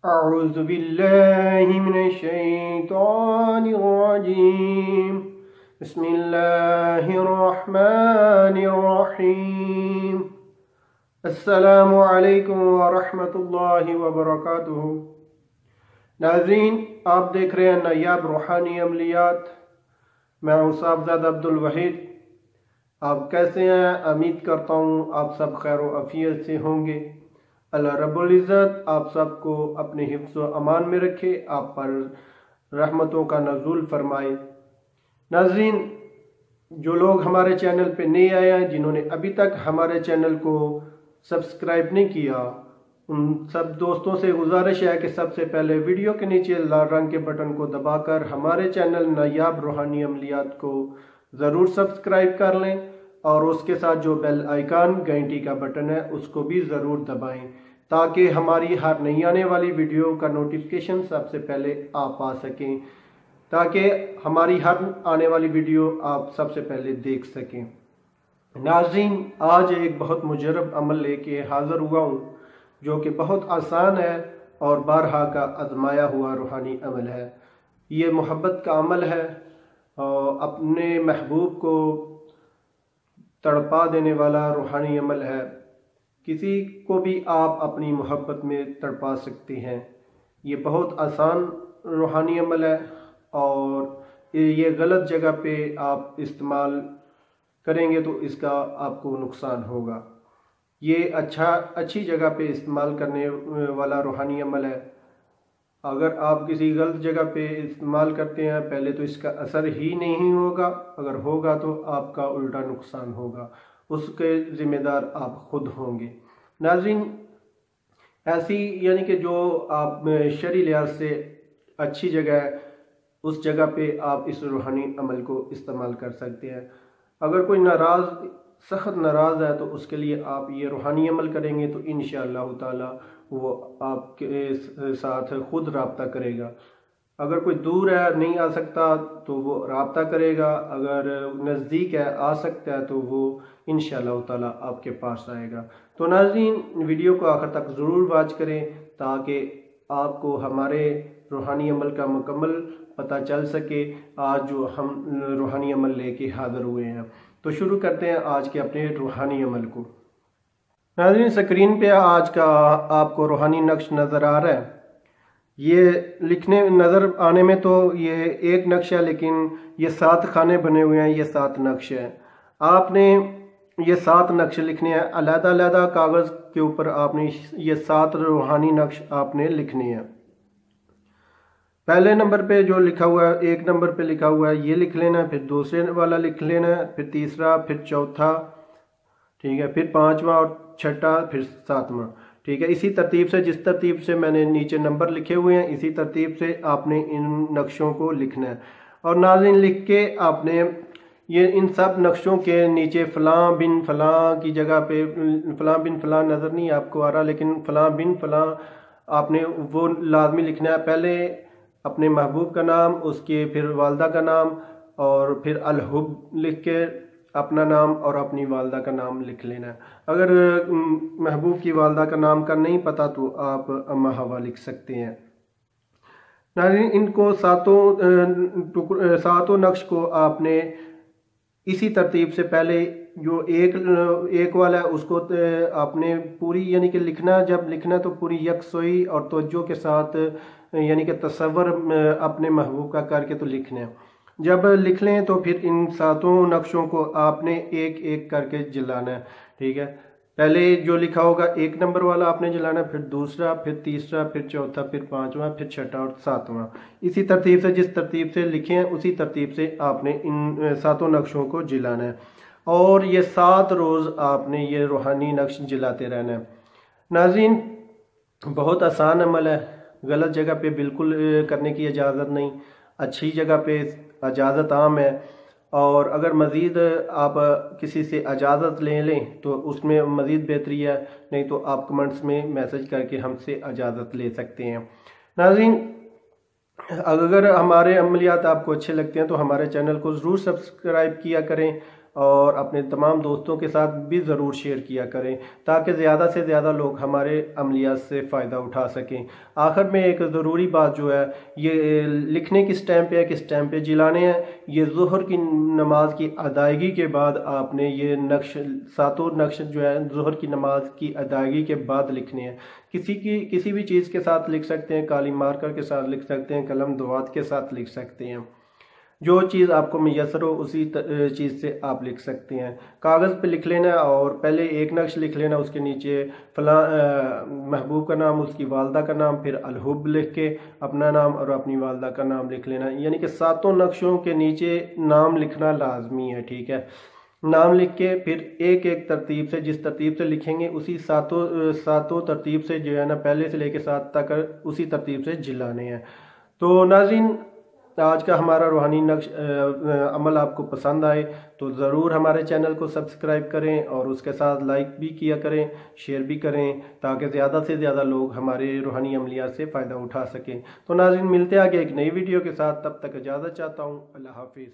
اعوذ باللہ من الشیطان الرجیم بسم اللہ الرحمن الرحیم السلام علیکم ورحمۃ اللہ وبرکاتہ۔ ناظرین، آپ دیکھ رہے ہیں نایاب روحانی عملیات۔ میں ہوں صاحبزادہ عبدالوحید۔ آپ کیسے ہیں؟ امید کرتا ہوں آپ سب خیر و عافیت سے ہوں گے۔ اللہ رب العزت آپ سب کو اپنے حفظ و امان میں رکھے، آپ پر رحمتوں کا نزول فرمائے۔ ناظرین، جو لوگ ہمارے چینل پہ نئے آئے ہیں، جنہوں نے ابھی تک ہمارے چینل کو سبسکرائب نہیں کیا، ان سب دوستوں سے گزارش ہے کہ سب سے پہلے ویڈیو کے نیچے لال رنگ کے بٹن کو دبا کر ہمارے چینل نایاب روحانی عملیات کو ضرور سبسکرائب کر لیں، اور اس کے ساتھ جو بیل آئیکن گھنٹی کا بٹن ہے اس کو بھی ضرور دبائیں، تاکہ ہماری ہر نئی آنے والی ویڈیو کا نوٹیفیکیشن سب سے پہلے آپ پا سکیں، تاکہ ہماری ہر آنے والی ویڈیو آپ سب سے پہلے دیکھ سکیں۔ ناظرین، آج ایک بہت مجرب عمل لے کے حاضر ہوا ہوں، جو کہ بہت آسان ہے اور بارہا کا آزمایا ہوا روحانی عمل ہے۔ یہ محبت کا عمل ہے، اور اپنے محبوب کو تڑپا دینے والا روحانی عمل ہے۔ کسی کو بھی آپ اپنی محبت میں تڑپا سکتے ہیں۔ یہ بہت آسان روحانی عمل ہے، اور یہ غلط جگہ پہ آپ استعمال کریں گے تو اس کا آپ کو نقصان ہوگا۔ یہ اچھی جگہ پہ استعمال کرنے والا روحانی عمل ہے۔ اگر آپ کسی غلط جگہ پہ استعمال کرتے ہیں، پہلے تو اس کا اثر ہی نہیں ہوگا، اگر ہوگا تو آپ کا الٹا نقصان ہوگا، اس کے ذمہ دار آپ خود ہوں گے۔ ناظرین، ایسی یعنی کہ جو آپ شرعی لحاظ سے اچھی جگہ ہے، اس جگہ پہ آپ اس روحانی عمل کو استعمال کر سکتے ہیں۔ اگر کوئی سخت ناراض ہے تو اس کے لیے آپ یہ روحانی عمل کریں گے تو انشاءاللہ تعالی وہ آپ کے ساتھ خود رابطہ کرے گا۔ اگر کوئی دور ہے، نہیں آ سکتا، تو وہ رابطہ کرے گا۔ اگر نزدیک ہے، آ سکتا ہے، تو وہ انشاءاللہ تعالی آپ کے پاس آئے گا۔ تو ناظرین، ویڈیو کو آخر تک ضرور واچ کریں، تاکہ آپ کو ہمارے روحانی عمل کا مکمل پتہ چل سکے، آج جو ہم روحانی عمل لے کے حاضر ہوئے ہیں۔ تو شروع کرتے ہیں آج کے اپنے روحانی عمل کو۔ ناظرین، سکرین پہ آج کا آپ کو روحانی نقش نظر آ رہا ہے۔ یہ لکھنے نظر آنے میں تو یہ ایک نقش ہے، لیکن یہ 7 خانے بنے ہوئے ہیں، یہ 7 نقش ہیں۔ آپ نے یہ 7 نقش لکھنے ہیں علیحدہ علیحدہ کاغذ کے اوپر۔ آپ نے یہ 7 روحانی نقش آپ نے لکھنے ہیں۔ پہلے نمبر پہ جو لکھا ہوا ہے، 1 نمبر پہ لکھا ہوا ہے، یہ لکھ لینا، پھر دوسرے والا لکھ لینا، پھر تیسرا، پھر چوتھا، ٹھیک ہے، پھر 5واں اور چھٹا، پھر 7واں، ٹھیک ہے۔ اسی ترتیب سے، جس ترتیب سے میں نے نیچے نمبر لکھے ہوئے ہیں، اسی ترتیب سے آپ نے ان نقشوں کو لکھنا ہے۔ اور ناظرین، لکھ کے آپ نے یہ ان سب نقشوں کے نیچے فلاں بن فلاں کی جگہ پہ فلاں بن فلاں نظر نہیں آپ کو آ رہا، لیکن فلاں بن فلاں آپ نے وہ لازمی لکھنا ہے۔ پہلے اپنے محبوب کا نام، اس کے پھر والدہ کا نام، اور پھر الحب لکھ کے اپنا نام اور اپنی والدہ کا نام لکھ لینا ہے۔ اگر محبوب کی والدہ کا نام کا نہیں پتہ تو آپ اما ہوا لکھ سکتے ہیں۔ ناظرین، ان کو ساتوں نقش کو آپ نے اسی ترتیب سے پہلے جو ایک والا ہے اس کو آپ نے پوری یعنی کہ لکھنا، جب لکھنا تو پوری یکسوئی اور توجہ کے ساتھ یعنی کہ تصور اپنے محبوب کا کر کے تو لکھنا ہے۔ جب لکھ لیں تو پھر ان 7 نقشوں کو آپ نے ایک ایک کر کے جلانا ہے، ٹھیک ہے۔ پہلے جو لکھا ہوگا 1 نمبر والا آپ نے جلانا ہے، پھر دوسرا، پھر تیسرا، پھر چوتھا، پھر 5واں، پھر چھٹا اور 7واں۔ اسی ترتیب سے، جس ترتیب سے لکھے ہیں اسی ترتیب سے آپ نے ان 7 نقشوں کو جلانا ہے، اور یہ 7 روز آپ نے یہ روحانی نقش جلاتے رہنا ہے۔ ناظرین، بہت آسان عمل ہے، غلط جگہ پہ بالکل کرنے کی اجازت نہیں، اچھی جگہ پہ اجازت عام ہے۔ اور اگر مزید آپ کسی سے اجازت لے لیں تو اس میں مزید بہتری ہے، نہیں تو آپ کمنٹس میں میسج کر کے ہم سے اجازت لے سکتے ہیں۔ ناظرین، اگر ہمارے عملیات آپ کو اچھے لگتے ہیں تو ہمارے چینل کو ضرور سبسکرائب کیا کریں، اور اپنے تمام دوستوں کے ساتھ بھی ضرور شیئر کیا کریں تاکہ زیادہ سے زیادہ لوگ ہمارے عملیات سے فائدہ اٹھا سکیں۔ آخر میں ایک ضروری بات جو ہے، یہ لکھنے کس ٹائم پہ ہے، کس ٹائم پہ جلانے ہیں، یہ ظہر کی نماز کی ادائیگی کے بعد آپ نے یہ نقش، ساتوں نقش جو ہے ظہر کی نماز کی ادائیگی کے بعد لکھنے ہیں۔ کسی بھی چیز کے ساتھ لکھ سکتے ہیں، کالی مارکر کے ساتھ لکھ سکتے ہیں، قلم دوات کے ساتھ لکھ سکتے ہیں، جو چیز آپ کو میسر ہو اسی چیز سے آپ لکھ سکتے ہیں۔ کاغذ پہ لکھ لینا اور پہلے ایک نقش لکھ لینا، اس کے نیچے فلاں محبوب کا نام، اس کی والدہ کا نام، پھر الحب لکھ کے اپنا نام اور اپنی والدہ کا نام لکھ لینا، یعنی کہ ساتوں نقشوں کے نیچے نام لکھنا لازمی ہے، ٹھیک ہے۔ نام لکھ کے پھر ایک ایک ترتیب سے، جس ترتیب سے لکھیں گے اسی ساتوں ترتیب سے جو ہے نا، پہلے سے لے کے 7 تک اسی ترتیب سے جلانے ہیں۔ تو ناظرین، آج کا ہمارا روحانی نقش عمل آپ کو پسند آئے تو ضرور ہمارے چینل کو سبسکرائب کریں اور اس کے ساتھ لائک بھی کیا کریں، شیئر بھی کریں تاکہ زیادہ سے زیادہ لوگ ہمارے روحانی عملیات سے فائدہ اٹھا سکیں۔ تو ناظرین، ملتے آگے ایک نئی ویڈیو کے ساتھ، تب تک اجازت چاہتا ہوں، اللہ حافظ۔